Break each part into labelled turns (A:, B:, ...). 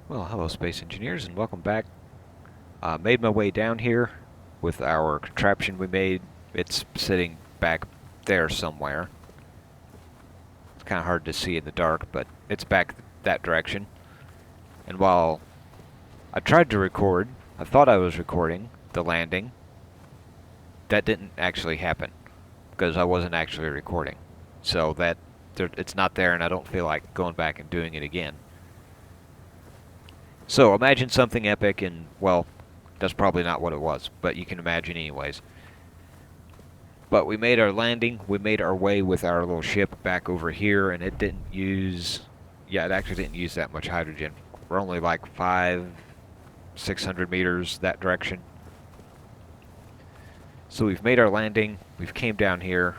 A: Well, hello, space engineers, and welcome back. Made my way down here with our contraption we made. It's sitting back there somewhere. It's kind of hard to see in the dark, but it's back that direction. And while I tried to record, I thought I was recording the landing. That didn't actually happen because I wasn't actually recording. So it's not there, and I don't feel like going back and doing it again. So imagine something epic, and well, that's probably not what it was, but you can imagine anyways. But we made our landing, we made our way with our little ship back over here, and it didn't use, yeah, it actually didn't use that much hydrogen. We're only like 600 meters that direction. So we've made our landing, we've came down here,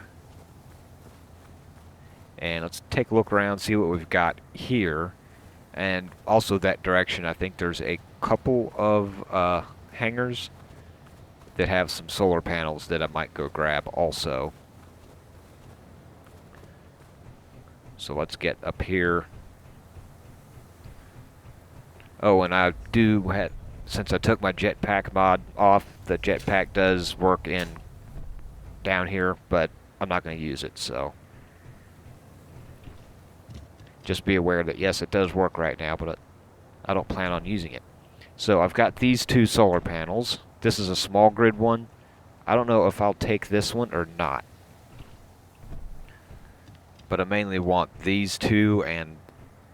A: and let's take a look around, see what we've got here. And also that direction, I think there's a couple of hangars that have some solar panels that I might go grab also. So let's get up here. Oh, and I do have, since I took my jetpack mod off, the jetpack does work in down here, but I'm not going to use it, so just be aware that yes, it does work right now, but I don't plan on using it. So I've got these two solar panels. This is a small grid one. I don't know if I'll take this one or not, but I mainly want these two, and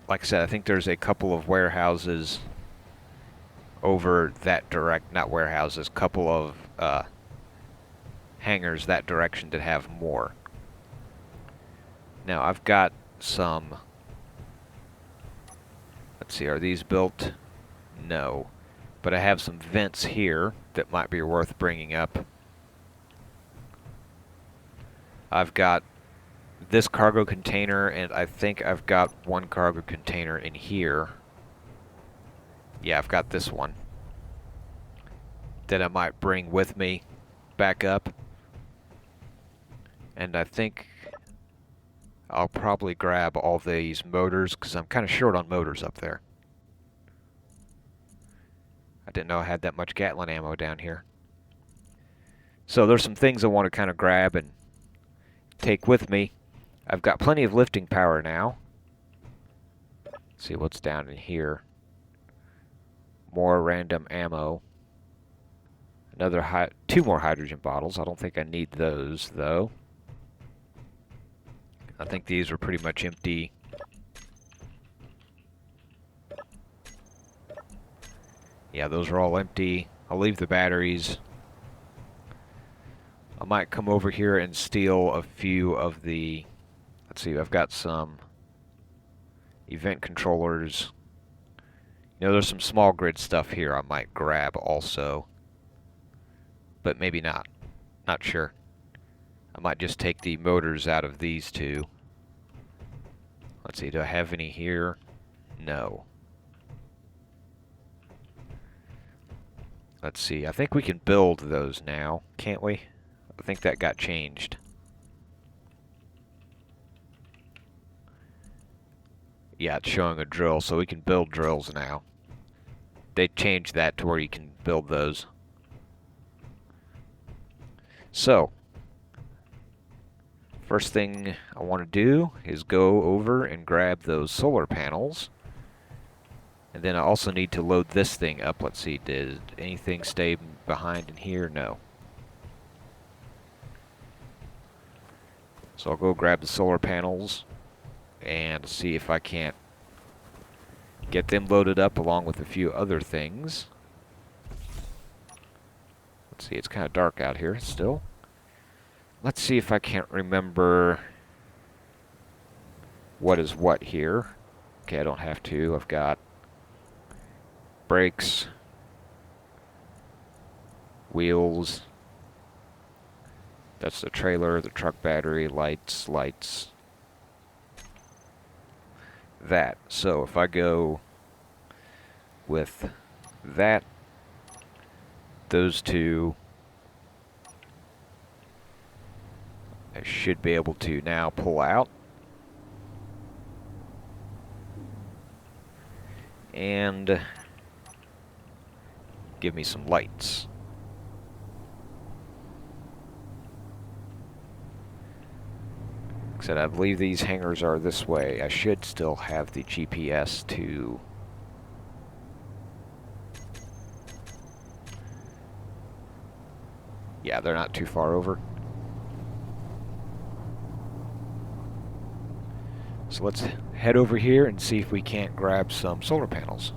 A: like I said, I think there's a couple of warehouses over that not warehouses, couple of hangars that direction that have more. Now I've got some, let's see, are these built? No. But I have some vents here that might be worth bringing up. I've got this cargo container, and I think I've got one cargo container in here. Yeah, I've got this one that I might bring with me back up. And I think I'll probably grab all these motors because I'm kind of short on motors up there. I didn't know I had that much Gatling ammo down here. So there's some things I want to kind of grab and take with me. I've got plenty of lifting power now. Let's see what's down in here. More random ammo. Two more hydrogen bottles. I don't think I need those, though. I think these are pretty much empty. Yeah, those are all empty. I'll leave the batteries. I might come over here and steal a few of the... Let's see, I've got some event controllers. You know, there's some small grid stuff here I might grab also. But maybe not. Not sure. I might just take the motors out of these two. Let's see, do I have any here? No. Let's see, I think we can build those now, can't we? I think that got changed. Yeah, it's showing a drill, so we can build drills now. They changed that to where you can build those. So, first thing I want to do is go over and grab those solar panels. And then I also need to load this thing up. Let's see, did anything stay behind in here? No. So I'll go grab the solar panels and see if I can't get them loaded up along with a few other things. Let's see, it's kind of dark out here still. Let's see if I can't remember what is what here. Okay, I don't have to. I've got brakes, wheels. That's the trailer, the truck battery, lights. That. So if I go with that, those two, I should be able to now pull out. and give me some lights. Like I said, I believe these hangars are this way. I should still have the GPS to... Yeah, they're not too far over. So let's head over here and see if we can't grab some solar panels.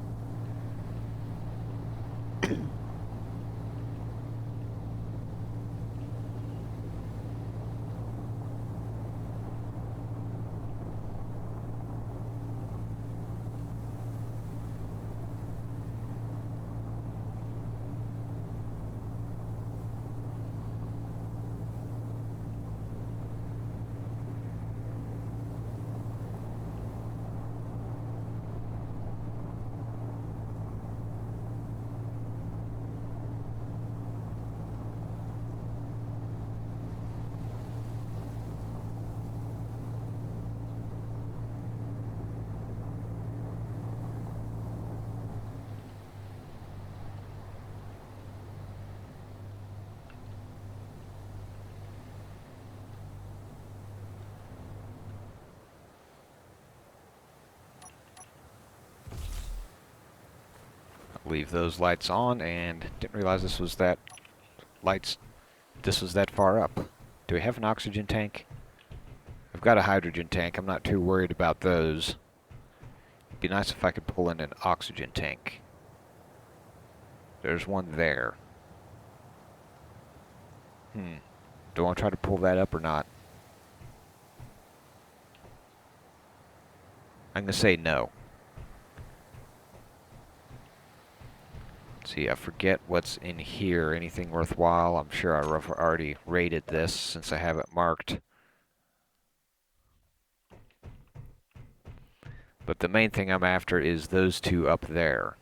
A: Leave those lights on, and didn't realize this was that far up. Do we have an oxygen tank? I've got a hydrogen tank. I'm not too worried about those. It'd be nice if I could pull in an oxygen tank. There's one there. Do I want to try to pull that up or not? I'm going to say no. See, I forget what's in here. Anything worthwhile? I'm sure I've already rated this since I have it marked. But the main thing I'm after is those two up there.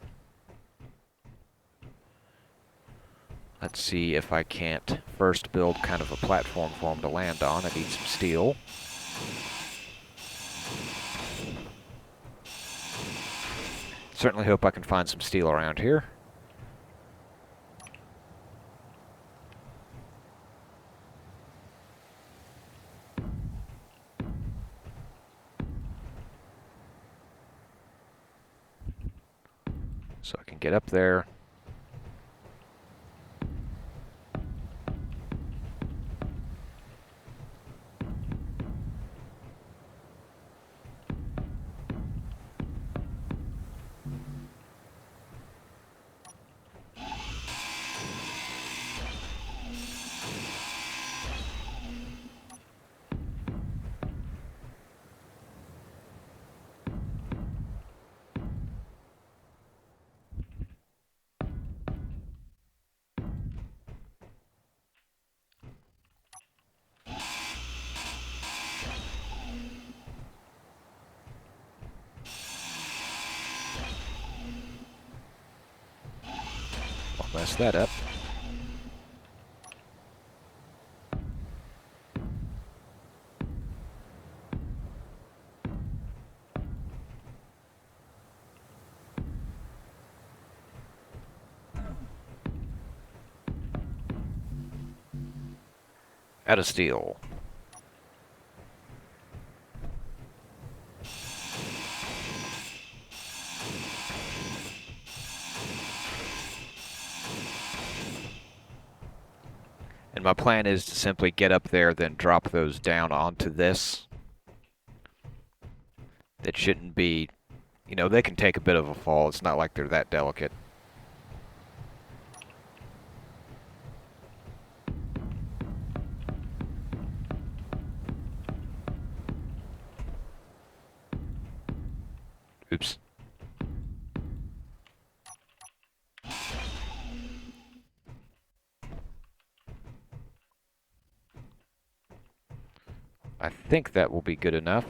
A: Let's see if I can't first build kind of a platform for them to land on. I need some steel. Certainly hope I can find some steel around here. So I can get up there. I'll mess that up. Out of steel. And my plan is to simply get up there, then drop those down onto this. That shouldn't be, you know, they can take a bit of a fall. It's not like they're that delicate. Oops. I think that will be good enough.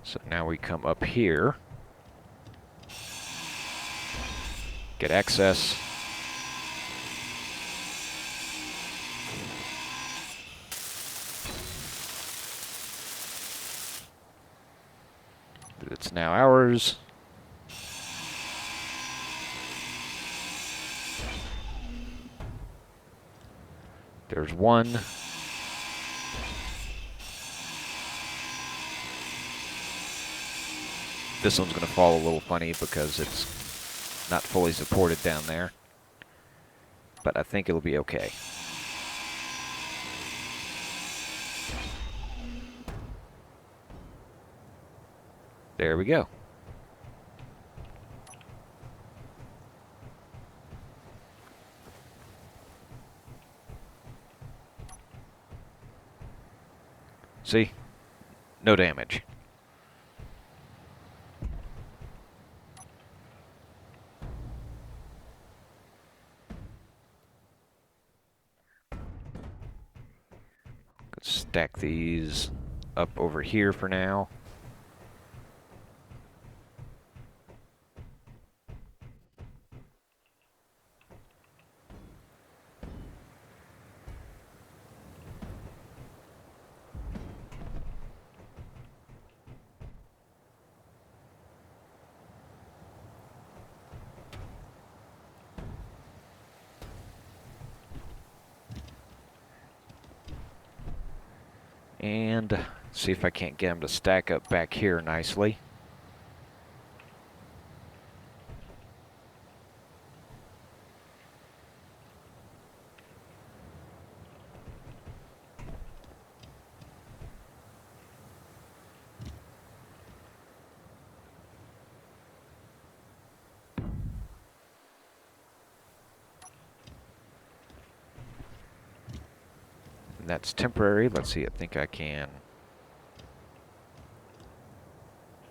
A: So now we come up here, get access. It's now ours. There's one. This one's going to fall a little funny because it's not fully supported down there. But I think it'll be okay. There we go. See? No damage. Let's stack these up over here for now. And see if I can't get them to stack up back here nicely. And that's temporary. Let's see, I think I can.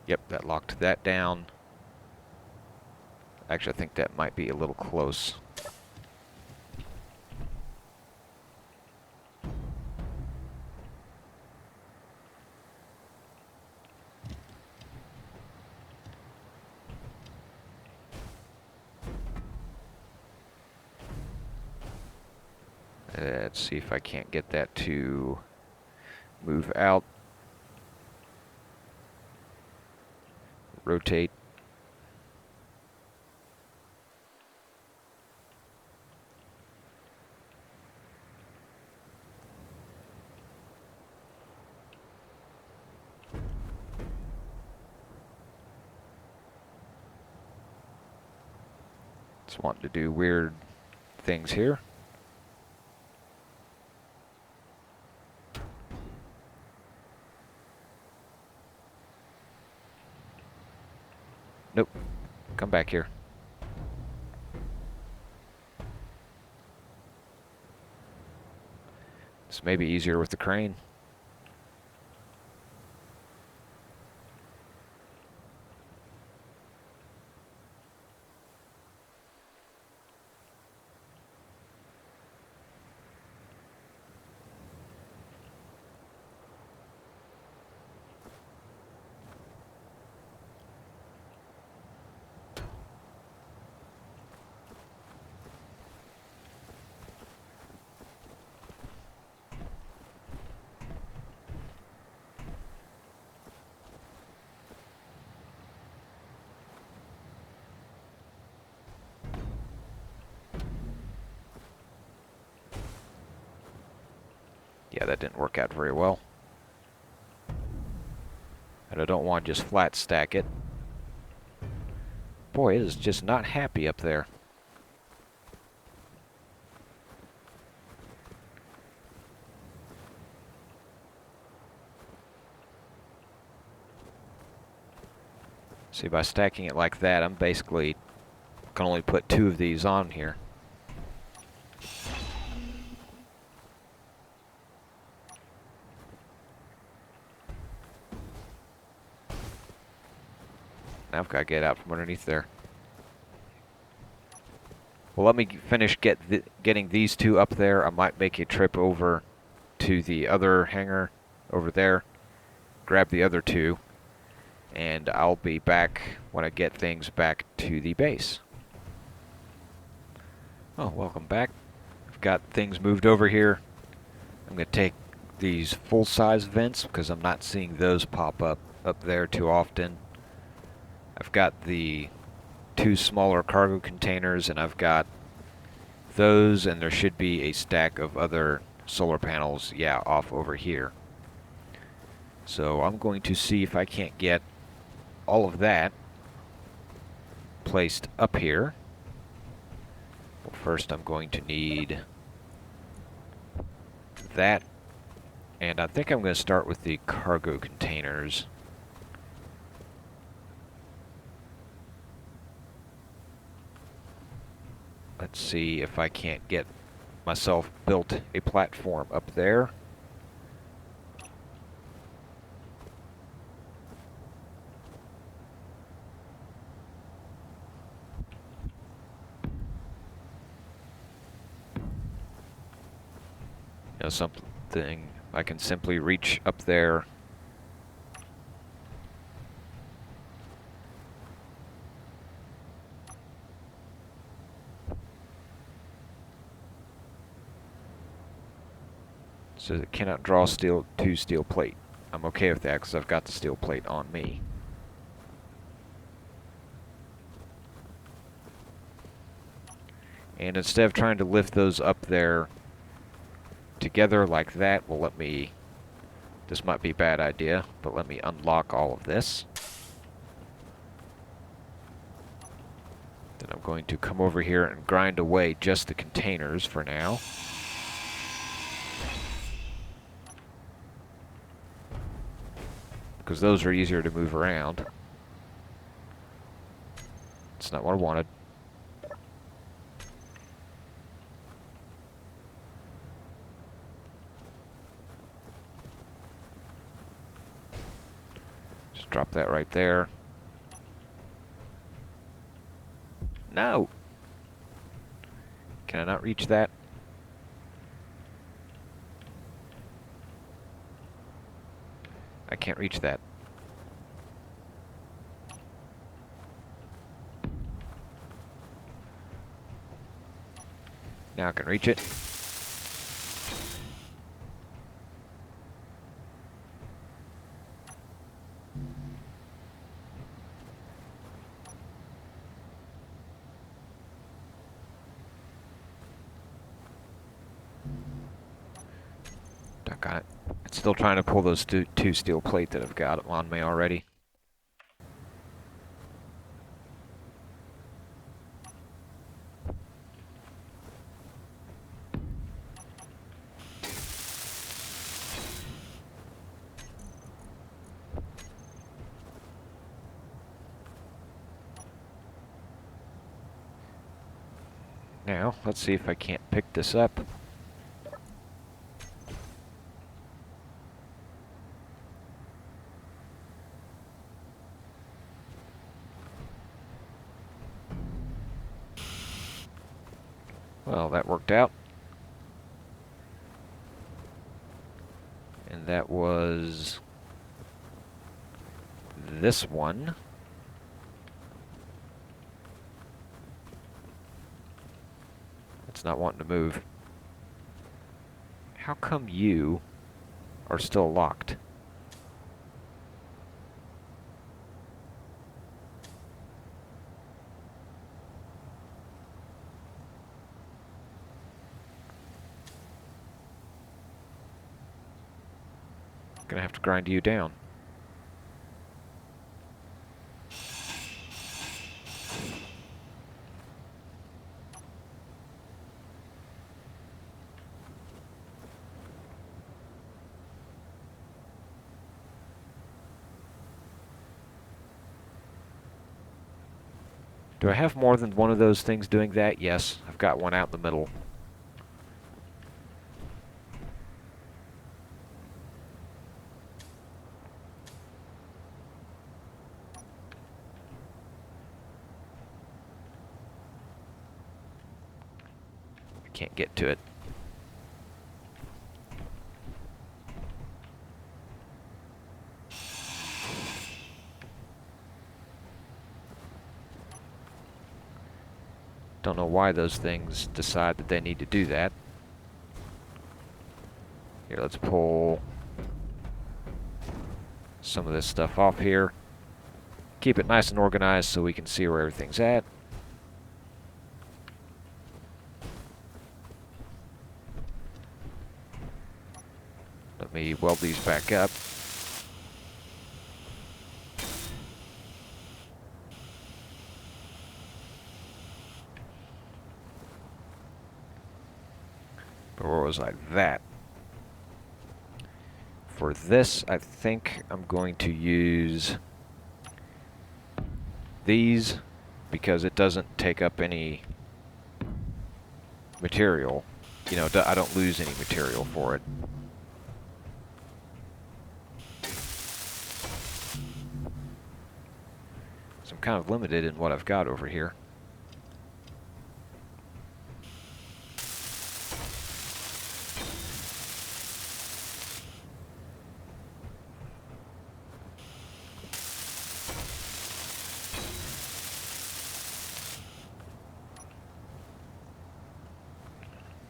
A: Yep, that locked that down. Actually, I think that might be a little close. Let's see if I can't get that to move out. Rotate. Just wanting to do weird things here. Nope. Come back here. This may be easier with the crane. Yeah, that didn't work out very well. And I don't want to just flat stack it. Boy, it is just not happy up there. See, by stacking it like that, I'm basically can only put 2 of these on here. Now I've got to get out from underneath there. Well, let me finish getting these 2 up there. I might make a trip over to the other hangar over there, grab the other 2, and I'll be back when I get things back to the base. Oh, welcome back. I've got things moved over here. I'm going to take these full-size vents because I'm not seeing those pop up there too often. I've got the 2 smaller cargo containers, and I've got those, and there should be a stack of other solar panels, yeah, off over here. So I'm going to see if I can't get all of that placed up here. Well, first I'm going to need that, and I think I'm going to start with the cargo containers. Let's see if I can't get myself built a platform up there. You know, something I can simply reach up there. So it cannot draw steel to steel plate. I'm okay with that because I've got the steel plate on me. And instead of trying to lift those up there together like that, well, let me, this might be a bad idea, but let me unlock all of this. Then I'm going to come over here and grind away just the containers for now. Because those are easier to move around. It's not what I wanted. Just drop that right there. No! Can I not reach that? I can't reach that. Now I can reach it. Got it. It's still trying to pull those two steel plate that I've got on me already. Now, let's see if I can't pick this up. Well, that worked out. And that was this one. It's not wanting to move. How come you are still locked? Gonna have to grind you down. Do I have more than one of those things doing that? Yes, I've got one out in the middle. I can't get to it. Don't know why those things decide that they need to do that. Here, let's pull some of this stuff off here. Keep it nice and organized so we can see where everything's at. Let me weld these back up. But where was I? That. For this, I think I'm going to use these because it doesn't take up any material. You know, I don't lose any material for it. So I'm kind of limited in what I've got over here.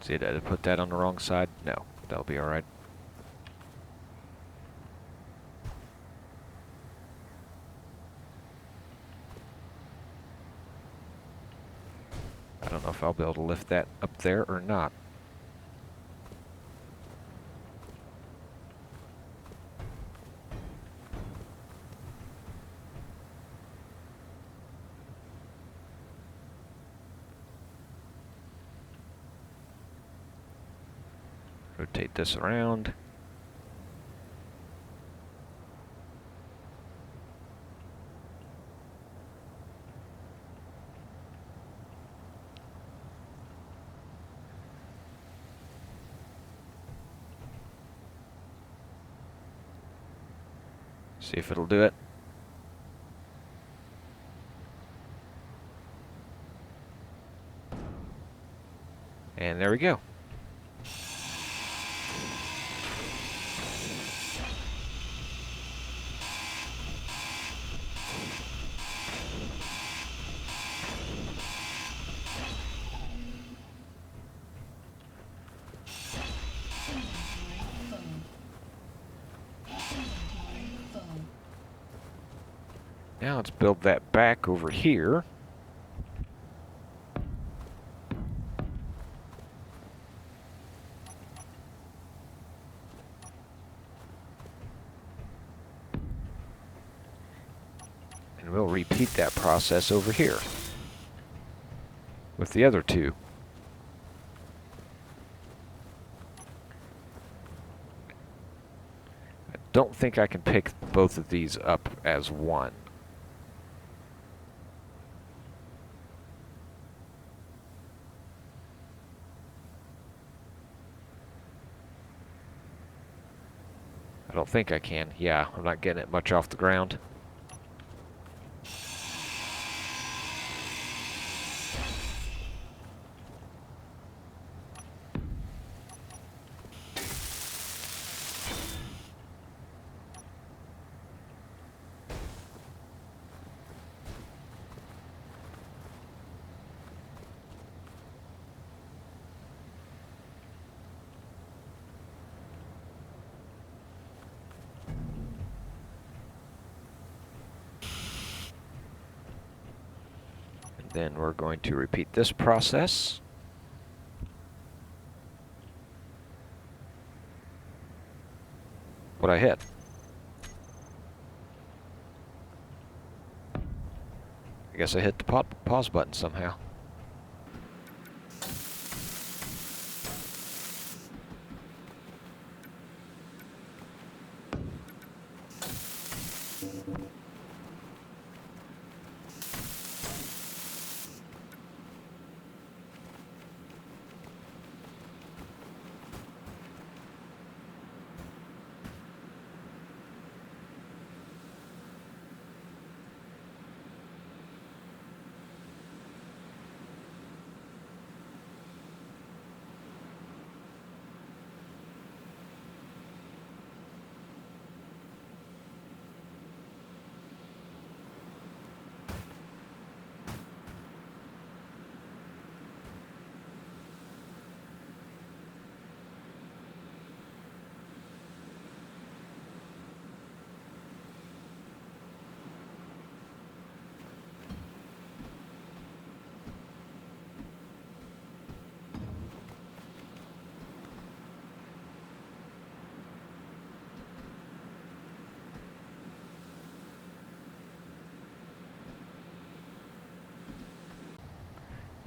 A: See, did I put that on the wrong side? No, that'll be alright. I don't know if I'll be able to lift that up there or not. Rotate this around. See if it'll do it. And there we go. Now let's build that back over here. And we'll repeat that process over here with the other two. I don't think I can pick both of these up as one. I don't think I can. Yeah, I'm not getting it much off the ground. Then we're going to repeat this process. What I hit? I guess I hit the pause button somehow.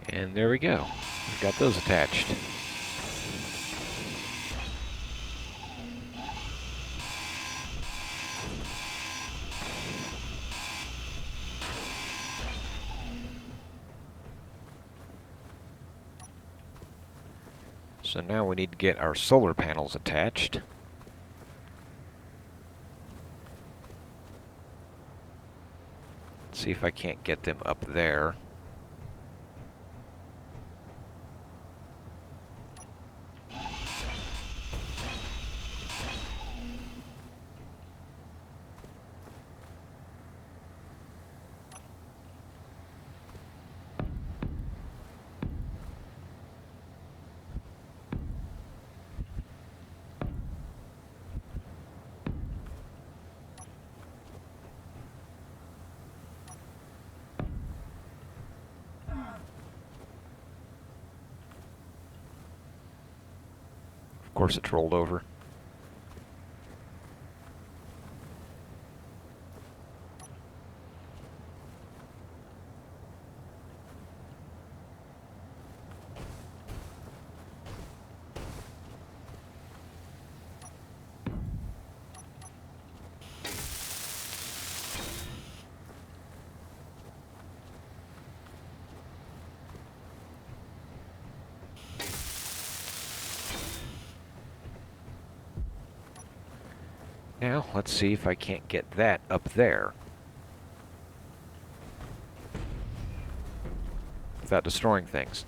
A: And there we go. We've got those attached. So now we need to get our solar panels attached. Let's see if I can't get them up there. Of course it's rolled over. Now, let's see if I can't get that up there without destroying things.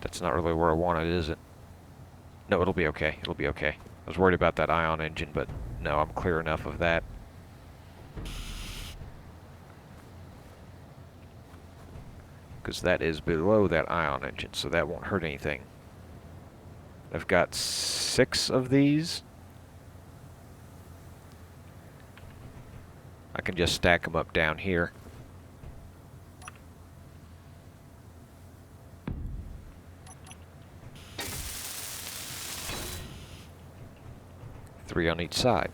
A: That's not really where I want it, is it? No, it'll be okay. It'll be okay. I was worried about that ion engine, but no, I'm clear enough of that. Because that is below that ion engine, so that won't hurt anything. I've got 6 of these. I can just stack them up down here. Three on each side.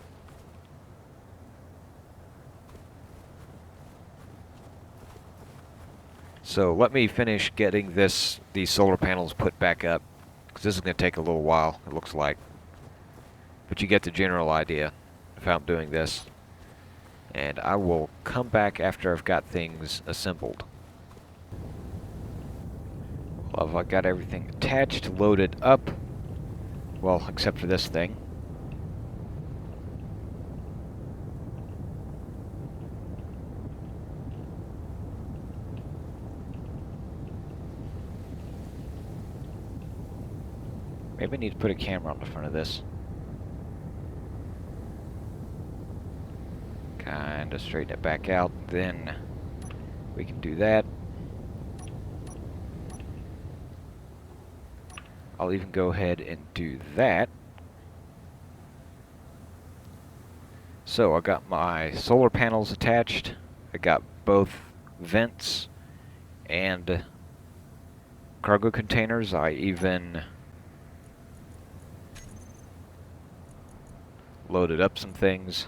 A: So let me finish getting these solar panels put back up, because this is going to take a little while, it looks like. But you get the general idea of how I'm doing this. And I will come back after I've got things assembled. Well, I've got everything attached, loaded up. Well, except for this thing. Maybe I need to put a camera on the front of this. Kinda straighten it back out, then we can do that. I'll even go ahead and do that. So I got my solar panels attached. I got both vents and cargo containers. I even loaded up some things.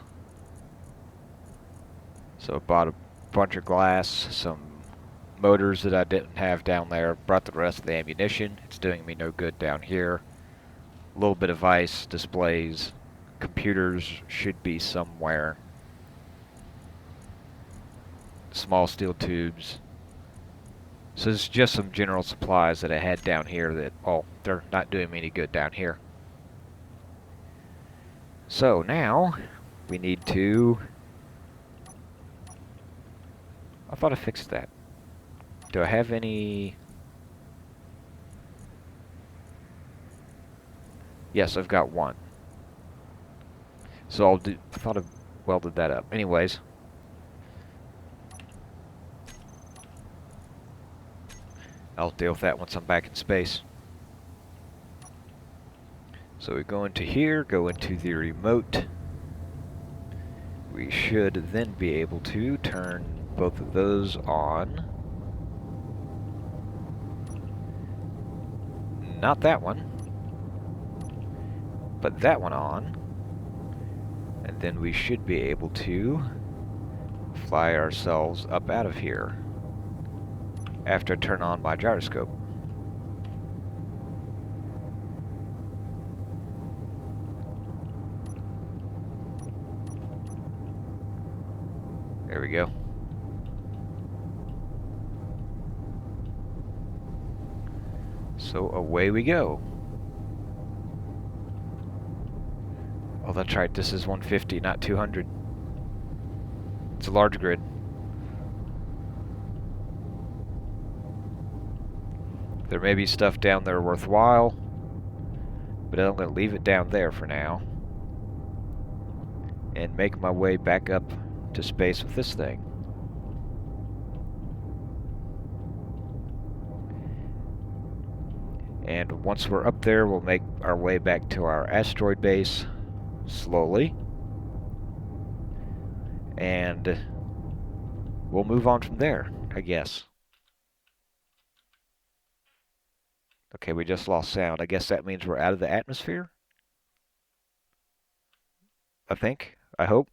A: So I bought a bunch of glass, some motors that I didn't have down there, brought the rest of the ammunition. It's doing me no good down here. A little bit of ice, displays, computers should be somewhere. Small steel tubes. So it's just some general supplies that I had down here that, well, they're not doing me any good down here. So now we need to... I thought I fixed that. Do I have any... Yes, I've got one. So I'll do... I thought I welded that up. Anyways. I'll deal with that once I'm back in space. So we go into here, go into the remote. we should then be able to turn both of those on. Not that one, but that one on. And then we should be able to fly ourselves up out of here after I turn on my gyroscope. There we go. So away we go. Oh, that's right, this is 150, not 200. It's a large grid. There may be stuff down there worthwhile, but I'm going to leave it down there for now and make my way back up to space with this thing. And once we're up there, we'll make our way back to our asteroid base slowly. And we'll move on from there, I guess. Okay, we just lost sound. I guess that means we're out of the atmosphere? I think. I hope.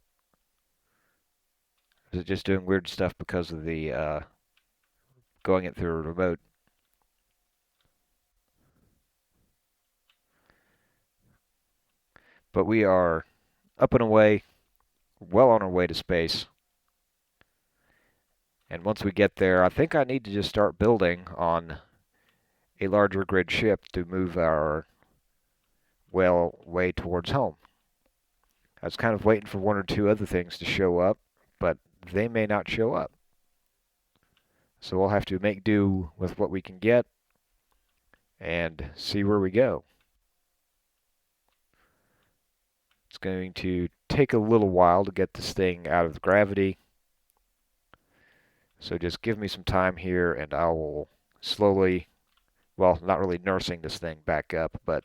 A: Is it just doing weird stuff because of the going it through a remote? But we are up and away, well on our way to space. And once we get there, I think I need to just start building on a larger grid ship to move our way towards home. I was kind of waiting for one or two other things to show up, but they may not show up. So we'll have to make do with what we can get and see where we go. It's going to take a little while to get this thing out of gravity. So just give me some time here and I will slowly, well, not really nursing this thing back up, but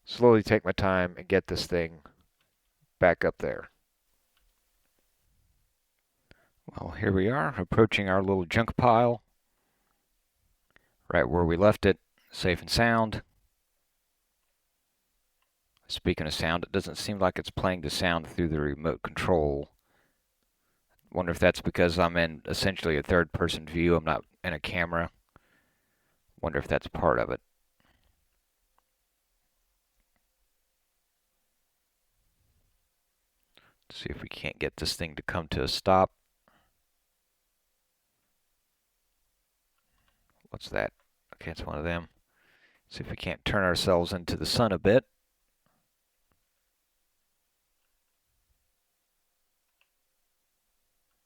A: slowly take my time and get this thing back up there. Well, here we are, approaching our little junk pile, right where we left it, safe and sound. Speaking of sound, it doesn't seem like it's playing the sound through the remote control. Wonder if that's because I'm in essentially a third-person view. I'm not in a camera. Wonder if that's part of it. Let's see if we can't get this thing to come to a stop. What's that? Okay, it's one of them. See if we can't turn ourselves into the sun a bit.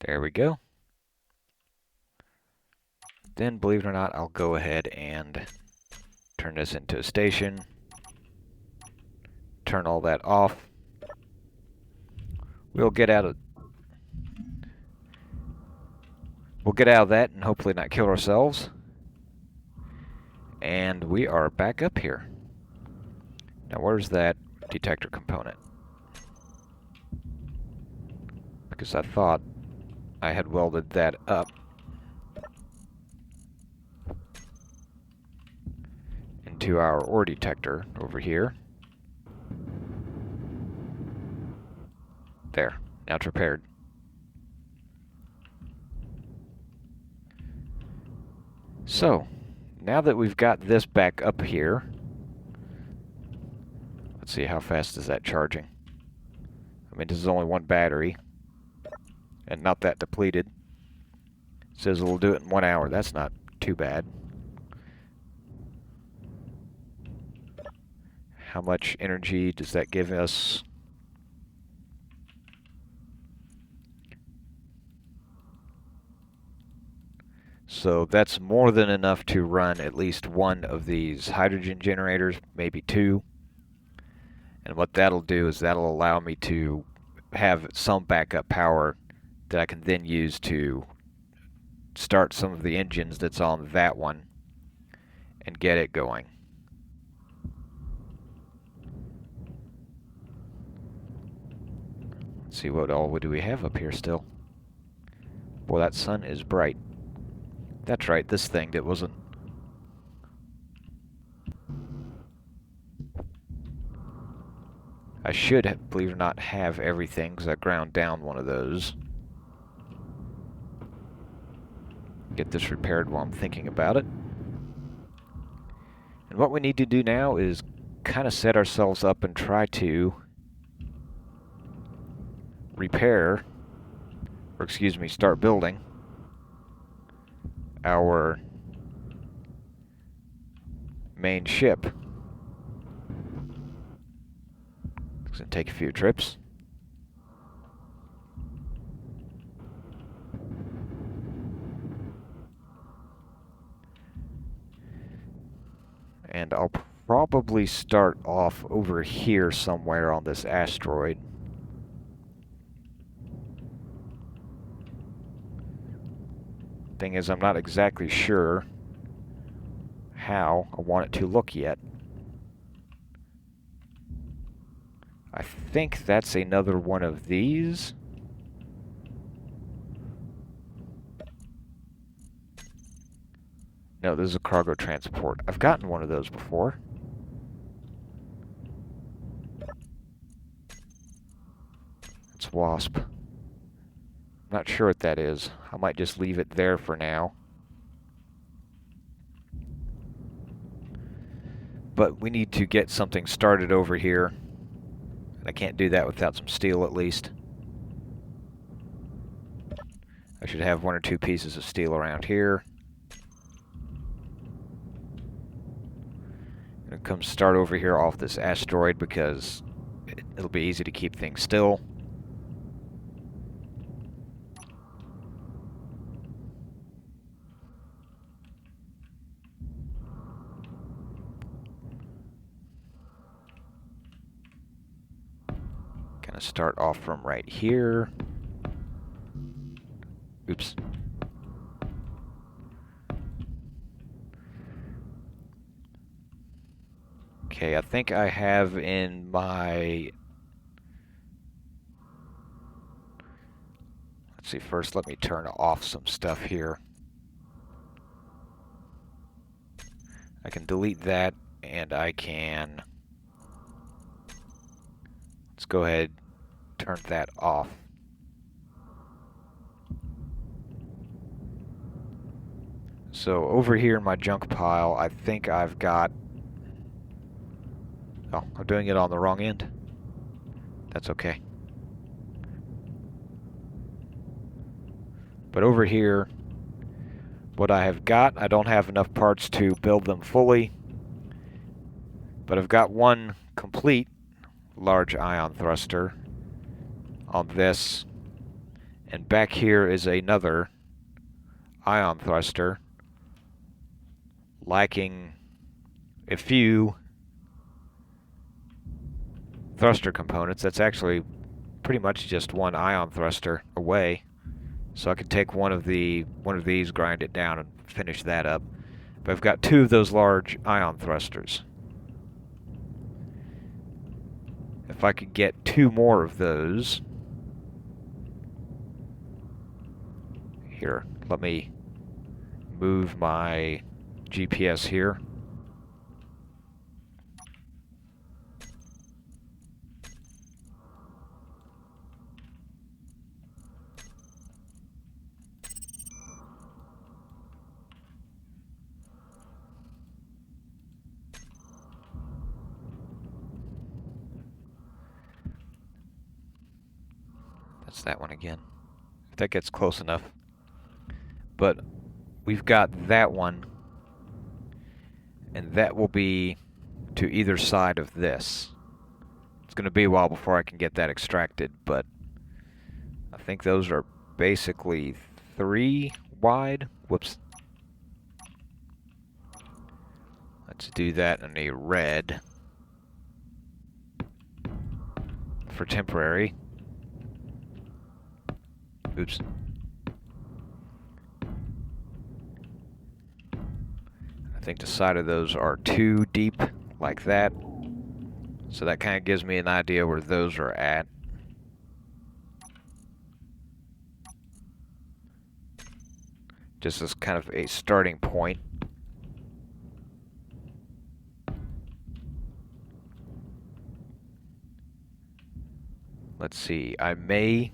A: There we go. Then, believe it or not, I'll go ahead and turn this into a station. Turn all that off. We'll get out of that and hopefully not kill ourselves. And we are back up here. Now where's that detector component? Because I thought I had welded that up into our ore detector over here. There, now it's repaired. So, now that we've got this back up here, let's see, how fast is that charging? I mean, this is only one battery, and not that depleted. It says it'll do it in 1 hour. That's not too bad. How much energy does that give us? So that's more than enough to run at least one of these hydrogen generators, maybe two. And what that'll do is that'll allow me to have some backup power that I can then use to start some of the engines that's on that one and get it going. Let's Let's see, what do we have up here still? Boy, that sun is bright. That's right, this thing that wasn't... I should, believe it or not, have everything, because I ground down one of those. Get this repaired while I'm thinking about it. And what we need to do now is kind of set ourselves up and try to repair, or excuse me, start building our main ship. It's going to take a few trips. And I'll probably start off over here somewhere on this asteroid. Thing is, I'm not exactly sure how I want it to look yet. I think that's another one of these. No, this is a cargo transport. I've gotten one of those before. It's Wasp. Not sure what that is. I might just leave it there for now. But we need to get something started over here. And I can't do that without some steel at least. I should have one or two pieces of steel around here. And come start over here off this asteroid because it'll be easy to keep things still. Gonna start off from right here. Oops. Okay, I think I have in my... Let's see, first let me turn off some stuff here. I can delete that, and I can... Let's go ahead, turn that off. So over here in my junk pile, I think I've got... Oh, I'm doing it on the wrong end. That's okay. But over here, what I have got, I don't have enough parts to build them fully. But I've got one complete large ion thruster on this. And back here is another ion thruster, lacking a few thruster components. That's actually pretty much just one ion thruster away. So I could take one of these, grind it down, and finish that up. But I've got two of those large ion thrusters. If I could get two more of those... Here, let me move my GPS here. That's that one again. If that gets close enough. But we've got that one, and that will be to either side of this. It's going to be a while before I can get that extracted, but I think those are basically 3 wide. Whoops. Let's do that in a red for temporary. Oops. I think the side of those are too deep, like that. So that kind of gives me an idea where those are at. just as kind of a starting point. Let's see, I may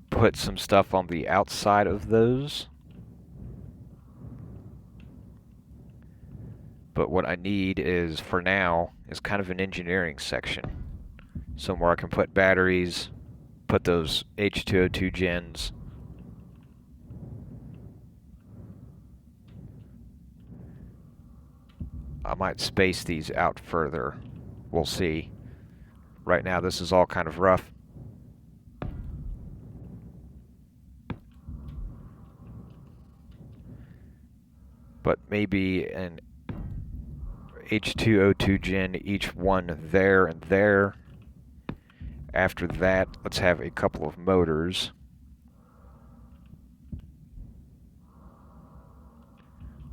A: put some stuff on the outside of those. But what I need is, for now, is kind of an engineering section. Somewhere I can put batteries, put those H2O2 gens. I might space these out further. We'll see. Right now this is all kind of rough. But maybe an H2O2 gen, each one there and there. After that, let's have a couple of motors.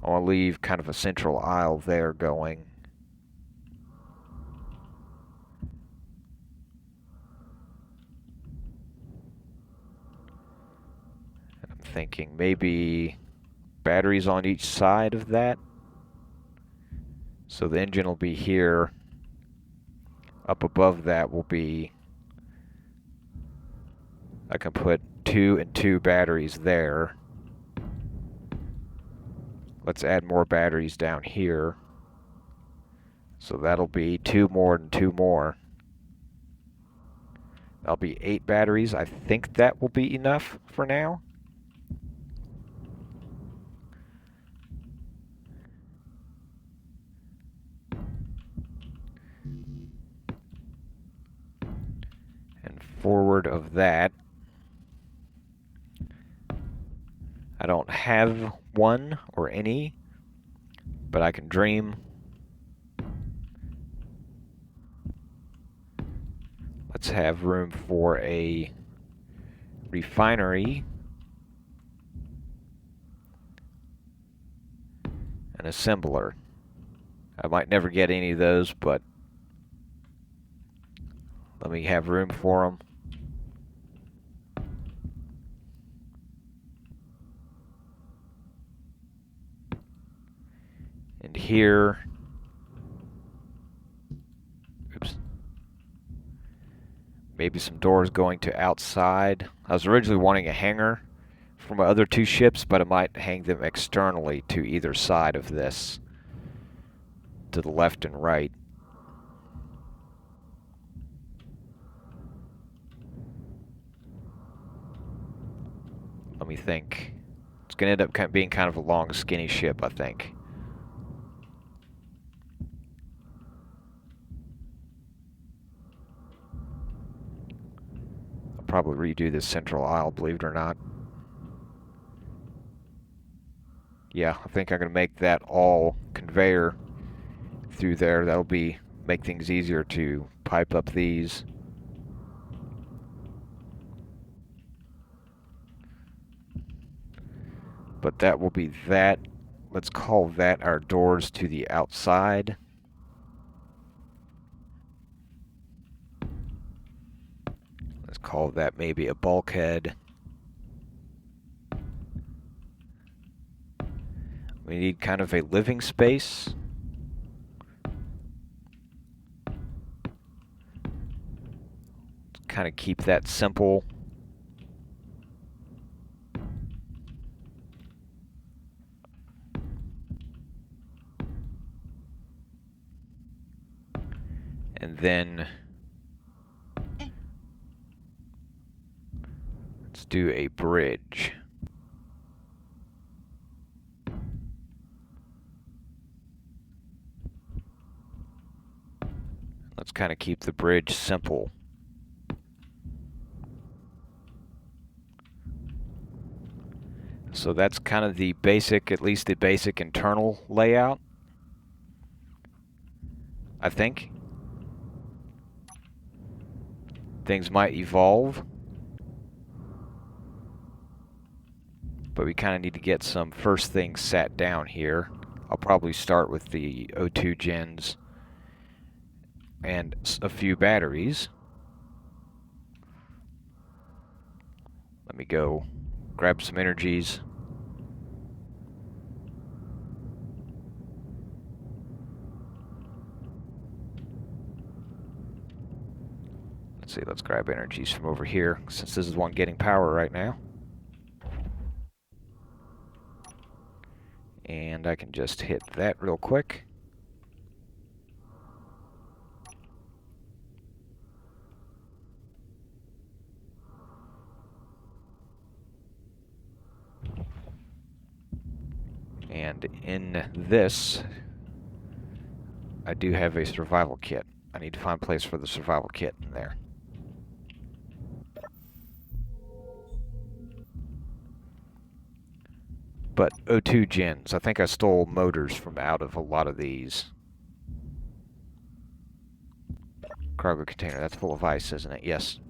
A: I'll leave kind of a central aisle there going. And I'm thinking maybe batteries on each side of that. So the engine will be here. Up above that will be, I can put 2 and 2 batteries there. Let's add more batteries down here. So that'll be 2 more and 2 more. That'll be 8 batteries. I think that will be enough for now. And forward of that, I don't have one or any, but I can dream. Let's have room for a refinery, an assembler. I might never get any of those, but let me have room for them. And here, oops, maybe some doors going to outside. I was originally wanting a hangar for my other 2 ships, but I might hang them externally to either side of this, to the left and right. Let me think. It's going to end up being kind of a long, skinny ship, I think. I'll probably redo this central aisle, believe it or not. Yeah, I think I'm going to make that all conveyor through there. That'll make things easier to pipe up these. But that will be that. Let's call that our doors to the outside. Let's call that maybe a bulkhead. We need kind of a living space. Let's kind of keep that simple. And then let's do a bridge. Let's kind of keep the bridge simple. So that's kind of the basic, at least the basic internal layout, I think. Things might evolve, but we kind of need to get some first things sat down here. I'll probably start with the O2 gens and a few batteries. Let me go grab some energies. Let's see, let's grab energies from over here, since this is one getting power right now. And I can just hit that real quick. And in this, I do have a survival kit. I need to find a place for the survival kit in there. But O2 gens, I think I stole motors from out of a lot of these. Cargo container, that's full of ice, isn't it? Yes.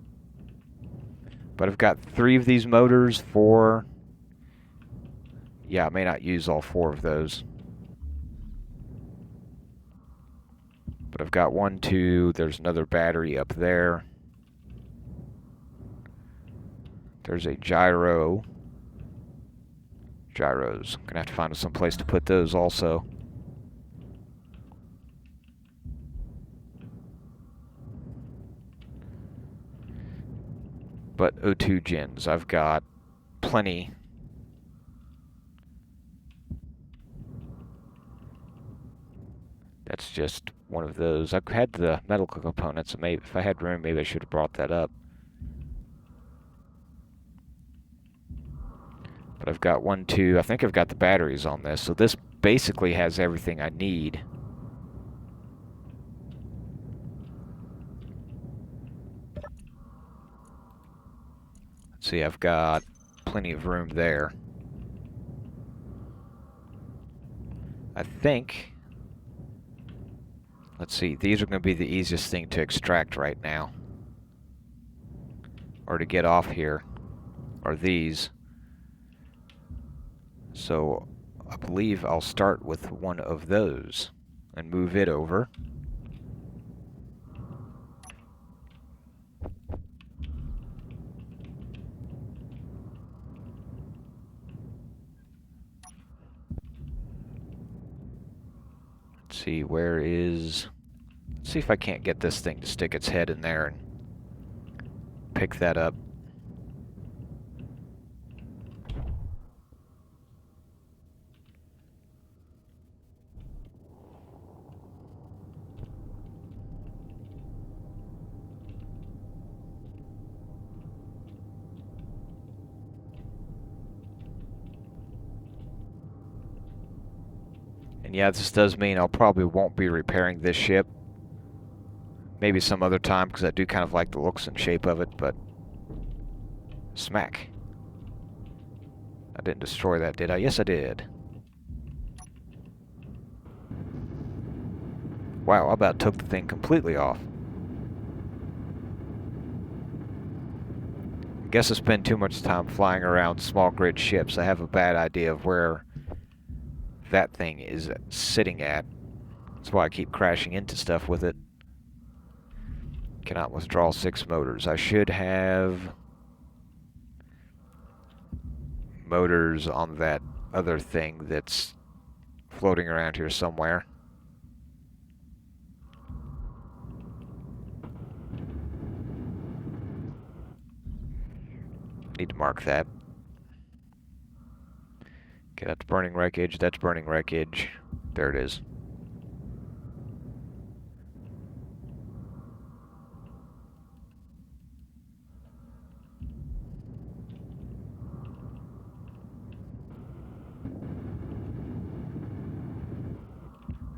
A: But I've got 3 of these motors, 4. Yeah, I may not use all 4 of those. But I've got 1, 2, there's another battery up there. There's a gyro. Gyros. I'm gonna have to find some place to put those also. But O2 gens, I've got plenty. That's just one of those. I've had the medical components, so maybe if I had room, maybe I should have brought that up. But I've got 1, 2, I think I've got the batteries on this, so this basically has everything I need. Let's see, I've got plenty of room there. I think, let's see, these are going to be the easiest thing to extract right now. Or to get off here, are these. So I believe I'll start with one of those and move it over. Let's see, let's see if I can't get this thing to stick its head in there and pick that up. And yeah, this does mean I'll probably won't be repairing this ship. Maybe some other time, because I do kind of like the looks and shape of it, but... Smack. I didn't destroy that, did I? Yes, I did. Wow, I about took the thing completely off. I guess I spend too much time flying around small grid ships. I have a bad idea of where that thing is sitting at. That's why I keep crashing into stuff with it. Cannot withdraw 6 motors. I should have motors on that other thing that's floating around here somewhere. Need to mark that. Okay, that's burning wreckage, that's burning wreckage. There it is.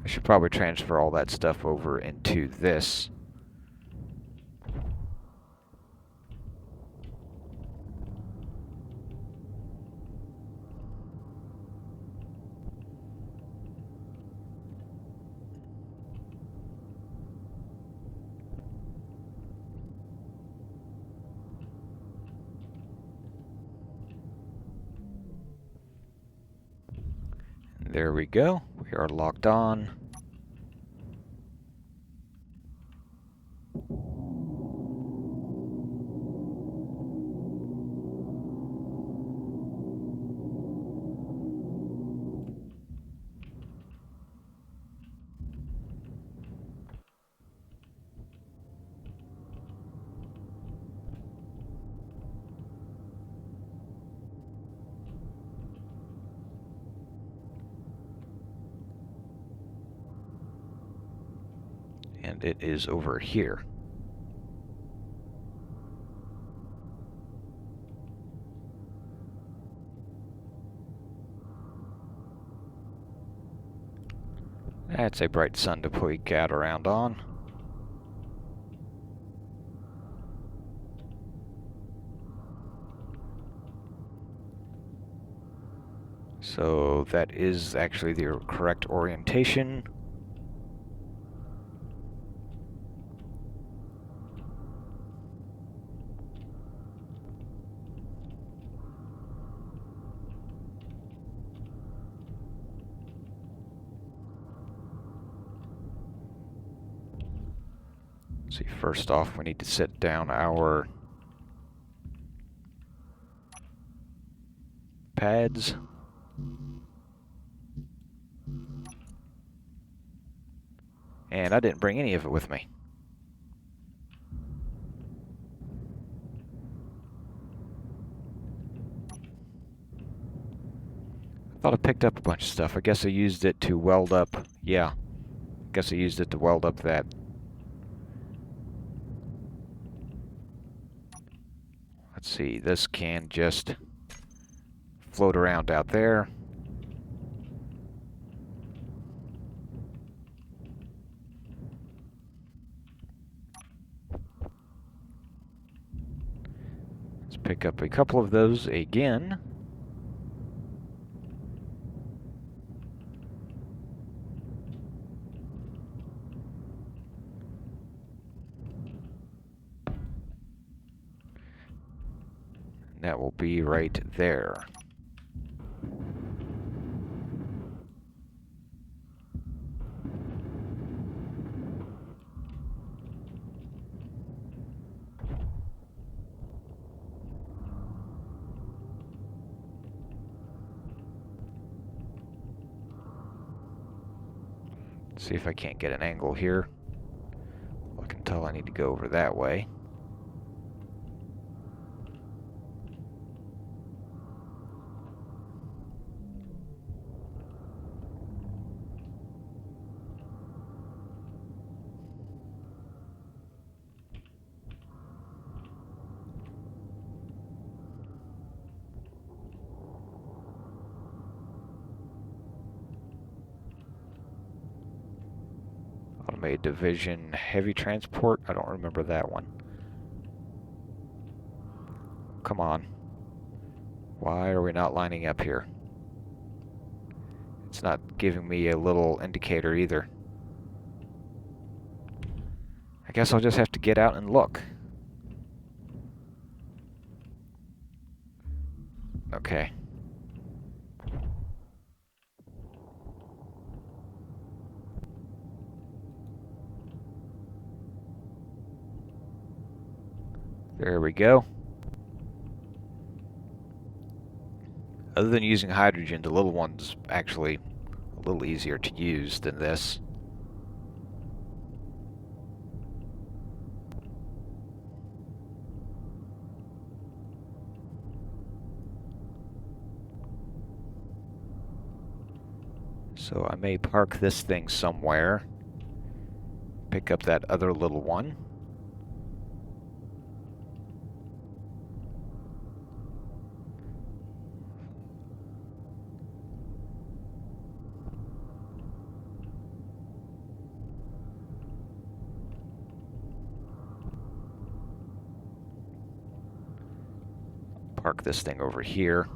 A: I should probably transfer all that stuff over into this. There we go. We are locked on. And it is over here. That's a bright sun to peek out around on. So that is actually the correct orientation. See, first off, we need to set down our pads. And I didn't bring any of it with me. I thought I picked up a bunch of stuff. I guess I used it to weld up. Yeah. I guess I used it to weld up that. Let's see. This can just float around out there. Let's pick up a couple of those again. That will be right there. See if I can't get an angle here. I can tell I need to go over that way. Automated Division Heavy Transport. I don't remember that one. Come on. Why are we not lining up here? It's not giving me a little indicator either. I guess I'll just have to get out and look. Okay. There we go. Other than using hydrogen, the little one's actually a little easier to use than this. So I may park this thing somewhere. Pick up that other little one. Park this thing over here.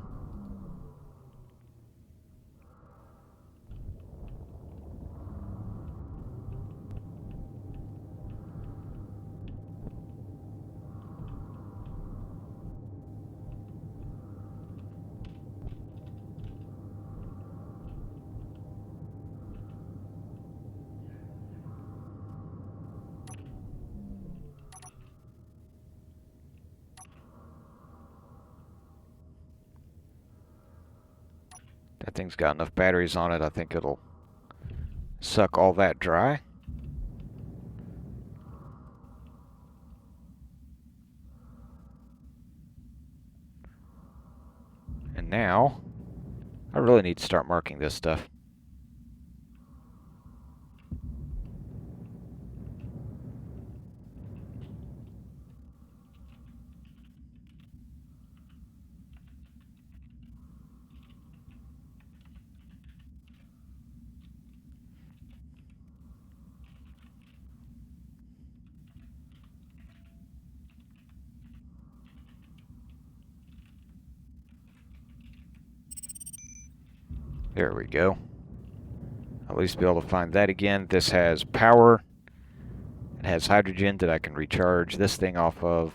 A: That thing's got enough batteries on it, I think it'll suck all that dry. And now, I really need to start marking this stuff. There we go. At least be able to find that again. This has power. It has hydrogen that I can recharge this thing off of.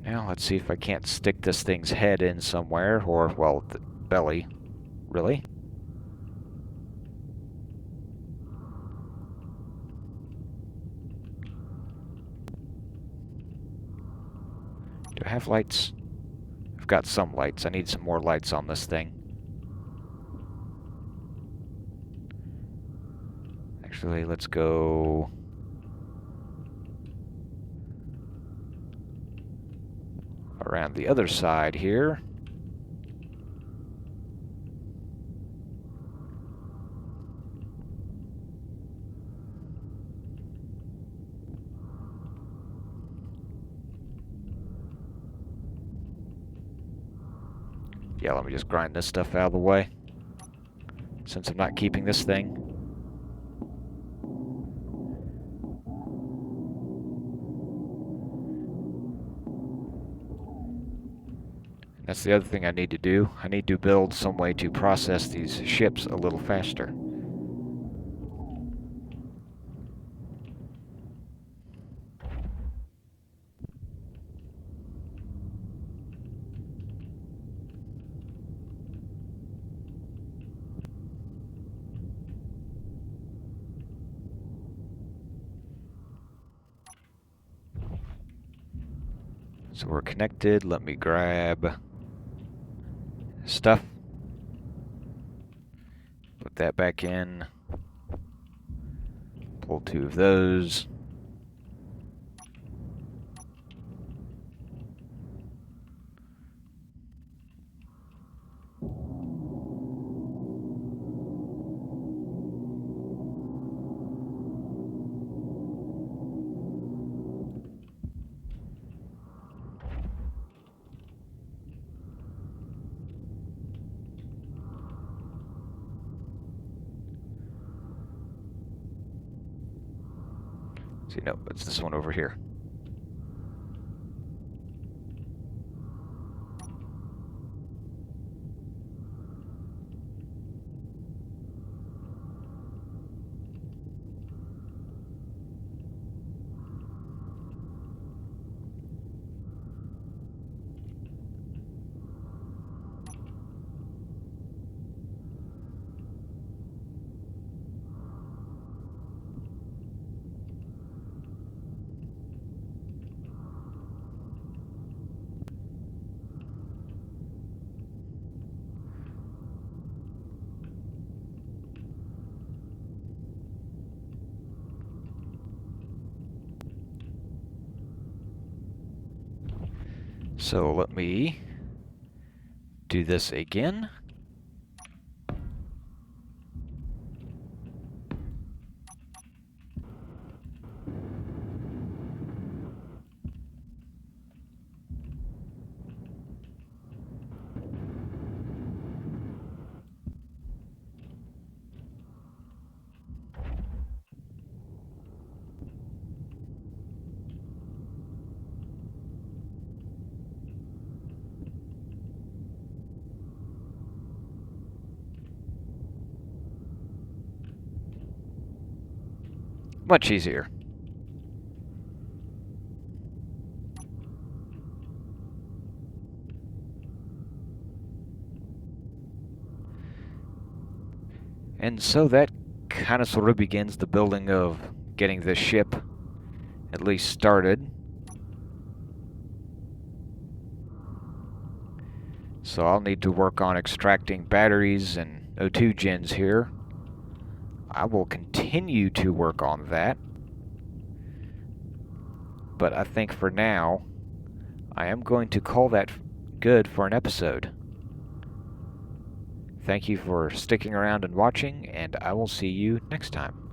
A: Now let's see if I can't stick this thing's head in somewhere, or, well, the belly. Really? Do I have lights? I've got some lights. I need some more lights on this thing. Actually, let's go... around the other side here. Yeah, let me just grind this stuff out of the way, since I'm not keeping this thing. That's the other thing I need to do. I need to build some way to process these ships a little faster. So we're connected. Let me grab stuff. Put that back in. Pull 2 of those. See, no, it's this one over here. So let me do this again. Much easier. And so that kind of sort of begins the building of getting this ship at least started. So I'll need to work on extracting batteries and O2 gens here. I will continue to work on that. But I think for now, I am going to call that good for an episode. Thank you for sticking around and watching, and I will see you next time.